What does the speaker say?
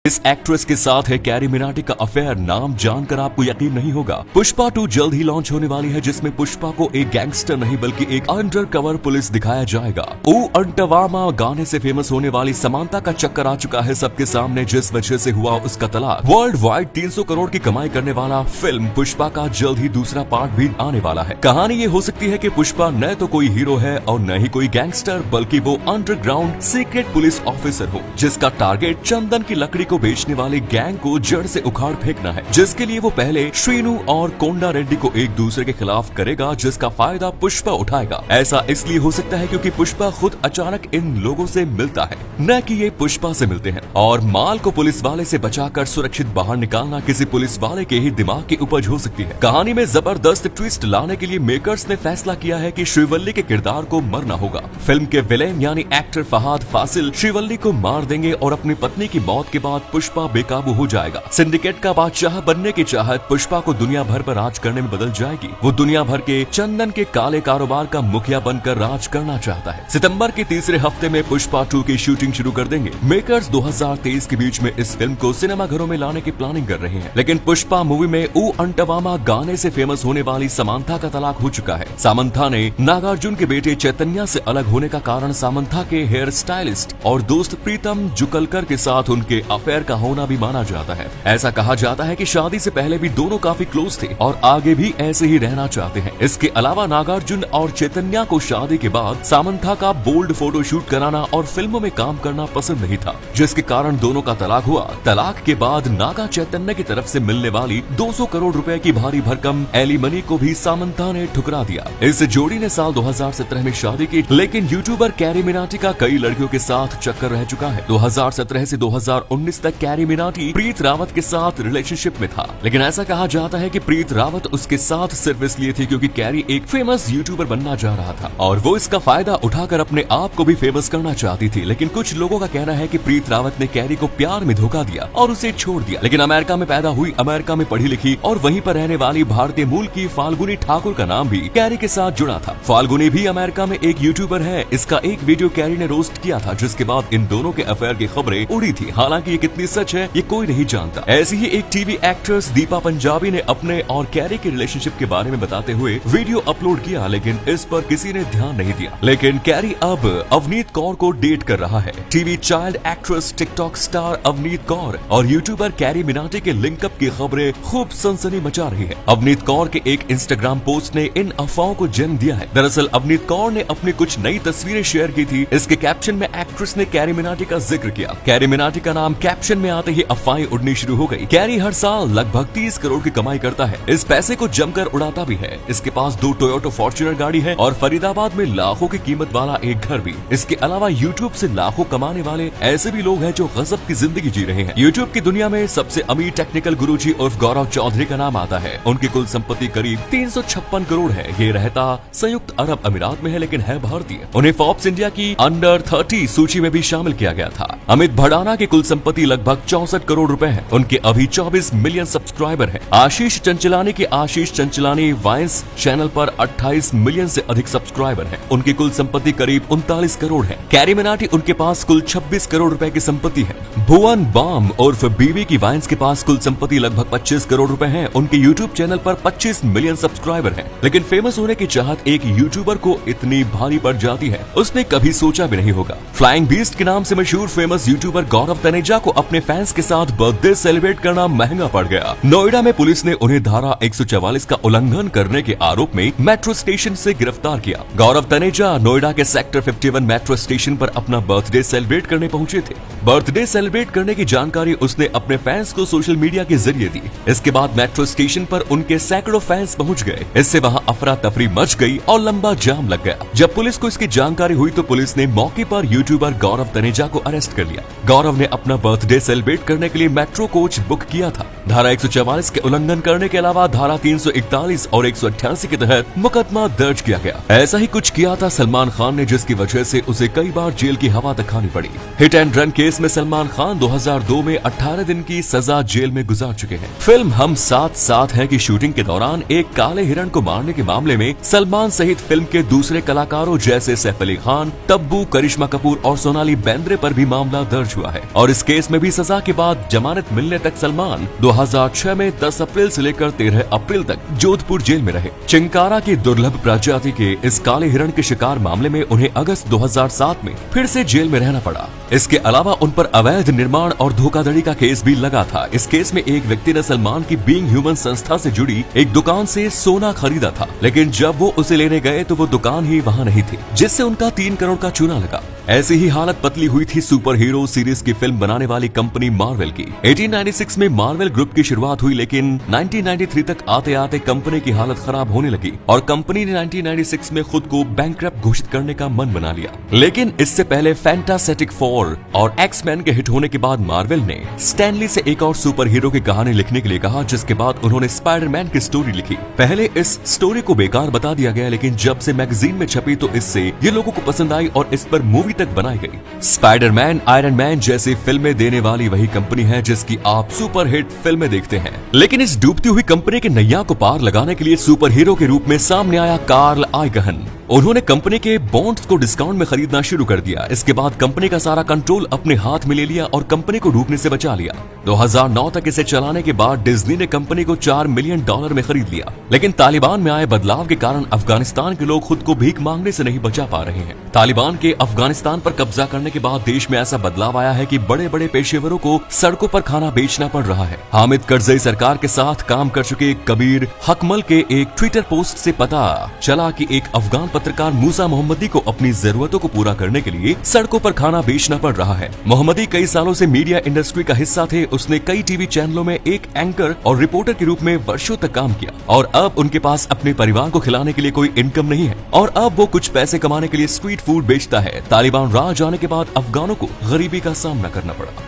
इस एक्ट्रेस के साथ है कैरी मिनाटी का अफेयर। नाम जानकर आपको यकीन नहीं होगा। पुष्पा 2 जल्द ही लॉन्च होने वाली है, जिसमें पुष्पा को एक गैंगस्टर नहीं बल्कि एक अंडर कवर पुलिस दिखाया जाएगा। ओ अंटवामा गाने से फेमस होने वाली समांथा का चक्कर आ चुका है सबके सामने, जिस वजह से हुआ उसका तलाक। वर्ल्ड वाइड 300 करोड़ की कमाई करने वाला फिल्म पुष्पा का जल्द ही दूसरा पार्ट भी आने वाला है। कहानी ये हो सकती है कि पुष्पा न तो कोई हीरो है और न ही कोई गैंगस्टर, बल्कि वो अंडरग्राउंड सीक्रेट पुलिस ऑफिसर हो, जिसका टारगेट चंदन की लकड़ी को बेचने वाले गैंग को जड़ से उखाड़ फेंकना है, जिसके लिए वो पहले श्रीनु और कोंडा रेड्डी को एक दूसरे के खिलाफ करेगा, जिसका फायदा पुष्पा उठाएगा। ऐसा इसलिए हो सकता है क्योंकि पुष्पा खुद अचानक इन लोगों से मिलता है, न कि ये पुष्पा से मिलते हैं। और माल को पुलिस वाले से बचाकर सुरक्षित बाहर निकालना किसी पुलिस वाले के ही दिमाग की उपज हो सकती है। कहानी में जबरदस्त ट्विस्ट लाने के लिए मेकर्स ने फैसला किया है कि श्रीवल्ली के किरदार को मरना होगा। फिल्म के विलेन यानी एक्टर फहाद फासिल श्रीवल्ली को मार देंगे और अपनी पत्नी की मौत के बाद पुष्पा बेकाबू हो जाएगा। सिंडिकेट का बादशाह बनने की चाहत पुष्पा को दुनिया भर पर राज करने में बदल जाएगी। वो दुनिया भर के चंदन के काले कारोबार का मुखिया बनकर राज करना चाहता है। सितंबर के तीसरे हफ्ते में पुष्पा 2 की शूटिंग शुरू कर देंगे। मेकर्स 2023 के बीच में इस फिल्म को सिनेमाघरों में लाने की प्लानिंग कर रहे हैं, लेकिन पुष्पा मूवी में ऊ अंटवामा गाने से फेमस होने वाली समांथा का तलाक हो चुका है। समांथा ने नागार्जुन के बेटे चैतन्या से अलग होने का कारण समांथा के हेयर स्टाइलिस्ट और दोस्त प्रीतम जुकलकर के साथ उनके अफेयर का होना भी माना जाता है। ऐसा कहा जाता है कि शादी से पहले भी दोनों काफी क्लोज थे और आगे भी ऐसे ही रहना चाहते हैं। इसके अलावा नागार्जुन और चैतन्या को शादी के बाद समांथा का बोल्ड फोटो शूट कराना और फिल्मों में काम करना पसंद नहीं था, जिसके कारण दोनों का तलाक हुआ। तलाक के बाद नागा चैतन्य की तरफ से मिलने वाली 200 करोड़ रुपए की भारी भरकम एलिमनी को भी समांथा ने ठुकरा दिया। इस जोड़ी ने साल 2017 में शादी की, लेकिन यूट्यूबर कैरी मिनाटी का कई लड़कियों के साथ चक्कर रह चुका है। 2017 से 2019 तक कैरी मिनाटी प्रीत रावत के साथ रिलेशनशिप में था, लेकिन ऐसा कहा जाता है कि प्रीत रावत उसके साथ सिर्फ इसलिए थी क्योंकि कैरी एक फेमस यूट्यूबर बनना जा रहा था और वो इसका फायदा उठाकर अपने आप को भी फेमस करना चाहती थी। लेकिन कुछ लोगों का कहना है कि प्रीत रावत ने कैरी को प्यार में धोखा दिया और उसे छोड़ दिया। लेकिन अमेरिका में पैदा हुई, अमेरिका में पढ़ी लिखी और वहीं पर रहने वाली भारतीय मूल की फाल्गुनी ठाकुर का नाम भी कैरी के साथ जुड़ा था। फाल्गुनी भी अमेरिका में एक यूट्यूबर है। इसका एक वीडियो कैरी ने रोस्ट किया था, जिसके बाद इन दोनों के अफेयर की खबरें उड़ी थी। हालांकि ये कितनी सच है ये कोई नहीं जानता। ऐसी ही एक टीवी एक्ट्रेस दीपा पंजाबी ने अपने और कैरी के रिलेशनशिप के बारे में बताते हुए वीडियो अपलोड किया, लेकिन इस पर किसी ने ध्यान नहीं दिया। लेकिन कैरी अब अवनीत कौर को डेट कर रहा है। TV child actress, TikTok star Avneet Kaur और यूट्यूबर कैरी मिनाटी के लिंकअप की खबरें खूब सनसनी मचा रही है। अवनीत कौर के एक इंस्टाग्राम पोस्ट ने इन अफवाहों को जन्म दिया है। दरअसल अवनीत कौर ने अपनी कुछ नई तस्वीरें शेयर की थी। इसके कैप्शन में एक्ट्रेस ने कैरी मिनाटी का जिक्र किया। कैरी मिनाटी का नाम कैप्शन में आते ही अफवाहें उड़नी शुरू हो गई। कैरी हर साल लगभग 30 करोड़ की कमाई करता है। इस पैसे को जमकर उड़ाता भी है। इसके पास 2 टोयोटा फॉर्च्यूनर गाड़ी है और फरीदाबाद में लाखों की कीमत वाला एक घर भी। इसके अलावा यूट्यूब से लाखों कमाने वाले ऐसे भी लोग हैं जो गजब की जिंदगी जी रहे हैं। यूट्यूब की दुनिया में सबसे अमीर टेक्निकल गुरुजी उर्फ गौरव चौधरी का नाम आता है। उनकी कुल संपत्ति करीब 356 करोड़ है। ये रहता संयुक्त अरब अमीरात में है, लेकिन है भारतीय। उन्हें फोर्ब्स इंडिया की अंडर 30 सूची में भी शामिल किया गया था। अमित भड़ाना की कुल संपत्ति लगभग 64 करोड़ रुपए है। उनके अभी 24 मिलियन सब्सक्राइबर हैं। आशीष चंचलानी के आशीष चंचलानी वाइन्स चैनल पर 28 मिलियन से अधिक सब्सक्राइबर हैं। उनकी कुल संपत्ति करीब 39 करोड़ है। कैरी मिनाटी उनके पास कुल 26 करोड़ रुपए की संपत्ति है। भुवन बाम उर्फ बीवी की वाइन्स के पास कुल संपत्ति लगभग 25 करोड़ रुपए है। उनके यूट्यूब चैनल पर 25 मिलियन सब्सक्राइबर हैं। लेकिन फेमस होने की चाहत एक यूट्यूबर को इतनी भारी पड़ जाती है, उसने कभी सोचा भी नहीं होगा। फ्लाइंग बीस्ट के नाम से मशहूर फेमस यूट्यूबर गौरव तनेजा को अपने फैंस के साथ बर्थडे सेलिब्रेट करना महंगा पड़ गया। नोएडा में पुलिस ने उन्हें धारा 144 का उल्लंघन करने के आरोप में मेट्रो स्टेशन से गिरफ्तार किया। गौरव तनेजा नोएडा के सेक्टर 51 मेट्रो स्टेशन पर अपना बर्थडे सेलिब्रेट करने पहुंचे थे। बर्थडे सेलिब्रेट करने की जानकारी उसने अपने फैंस को सोशल मीडिया के जरिए दी। इसके बाद मेट्रो स्टेशन पर उनके सैकड़ों फैंस पहुंच गए। इससे वहां अफरा तफरी मच गई और लंबा जाम लग गया। जब पुलिस को इसकी जानकारी हुई तो पुलिस ने मौके पर यूट्यूबर गौरव तनेजा को अरेस्ट कर लिया। गौरव ने अपना बर्थडे सेलिब्रेट करने के लिए मेट्रो कोच बुक किया था। धारा 144 के उल्लंघन करने के अलावा धारा 341 और 188 के तहत मुकदमा दर्ज किया गया। ऐसा ही कुछ किया था सलमान खान ने, जिसकी वजह से उसे कई बार जेल की हवा तक खानी पड़ी। हिट एंड रन केस में सलमान खान 2002 में 18 दिन की सजा जेल में गुजार चुके हैं। फिल्म हम साथ साथ हैं की शूटिंग के दौरान एक काले हिरण को मारने के मामले में सलमान सहित फिल्म के दूसरे कलाकारों जैसे सैफ अली खान, तब्बू, करिश्मा कपूर और सोनाली बेंद्रे पर भी मामला दर्ज हुआ है। और इस केस में भी सजा के बाद जमानत मिलने तक सलमान 2006 में 10 अप्रैल से लेकर 13 अप्रैल तक जोधपुर जेल में रहे। चिंकारा की दुर्लभ प्रजाति के इस काले हिरण के शिकार मामले में उन्हें अगस्त 2007 में फिर से जेल में रहना पड़ा। इसके अलावा उन पर अवैध निर्माण और धोखाधड़ी का केस भी लगा था। इस केस में एक व्यक्ति ने सलमान की बीइंग ह्यूमन संस्था से जुड़ी एक दुकान से सोना खरीदा था, लेकिन जब वो उसे लेने गए तो वो दुकान ही वहाँ नहीं थी, जिससे उनका 3 करोड़ का चूना लगा। ऐसी ही हालत पतली हुई थी सुपर हीरो सीरीज की फिल्म बनाने वाली कंपनी मार्वल की। 1896 में मार्वल ग्रुप की शुरुआत हुई, लेकिन 1993 तक आते आते कंपनी की हालत खराब होने लगी और कंपनी ने 1996 में खुद को बैंकरप्ट घोषित करने का मन बना लिया। लेकिन इससे पहले फैंटास्टिक फोर और एक्स-मैन के हिट होने के बाद मार्वल ने स्टैनली से एक और सुपर हीरो की कहानी लिखने के लिए कहा, जिसके बाद उन्होंने स्पाइडरमैन की स्टोरी लिखी। पहले इस स्टोरी को बेकार बता दिया गया, लेकिन जब से मैगजीन में छपी तो इससे ये लोगों को पसंद आई और इस पर मूवी तक बनाई गई। स्पाइडरमैन, आयरन मैन जैसी फिल्में देने वाली वही कंपनी है जिसकी आप सुपर हिट फिल्में देखते हैं। लेकिन इस डूबती हुई कंपनी के नैया को पार लगाने के लिए सुपर हीरो के रूप में सामने आया कार्ल आइगहन। उन्होंने कंपनी के बॉन्ड्स को डिस्काउंट में खरीदना शुरू कर दिया। इसके बाद कंपनी का सारा कंट्रोल अपने हाथ में ले लिया और कंपनी को डूबने से बचा लिया। 2009 तक इसे चलाने के बाद डिज्नी ने कंपनी को $4 मिलियन में खरीद लिया। लेकिन तालिबान में आए बदलाव के कारण अफगानिस्तान के लोग खुद को भीख मांगने से नहीं बचा पा रहे हैं। तालिबान के अफगानिस्तान पर कब्जा करने के बाद देश में ऐसा बदलाव आया है कि बड़े बड़े पेशेवरों को सड़कों पर खाना बेचना पड़ रहा है। हामिद करजई सरकार के साथ काम कर चुके कबीर हकमल के एक ट्विटर पोस्ट से पता चला कि एक अफगान पत्रकार मूसा मोहम्मदी को अपनी जरूरतों को पूरा करने के लिए सड़कों पर खाना बेचना पड़ रहा है। मोहम्मदी कई सालों से मीडिया इंडस्ट्री का हिस्सा थे। उसने कई टीवी चैनलों में एक एंकर और रिपोर्टर के रूप में वर्षों तक काम किया और अब उनके पास अपने परिवार को खिलाने के लिए कोई इनकम नहीं है और अब वो कुछ पैसे कमाने के लिए स्ट्रीट फूड बेचता है। तालिबान राज आने के बाद अफगानों को गरीबी का सामना करना पड़ा।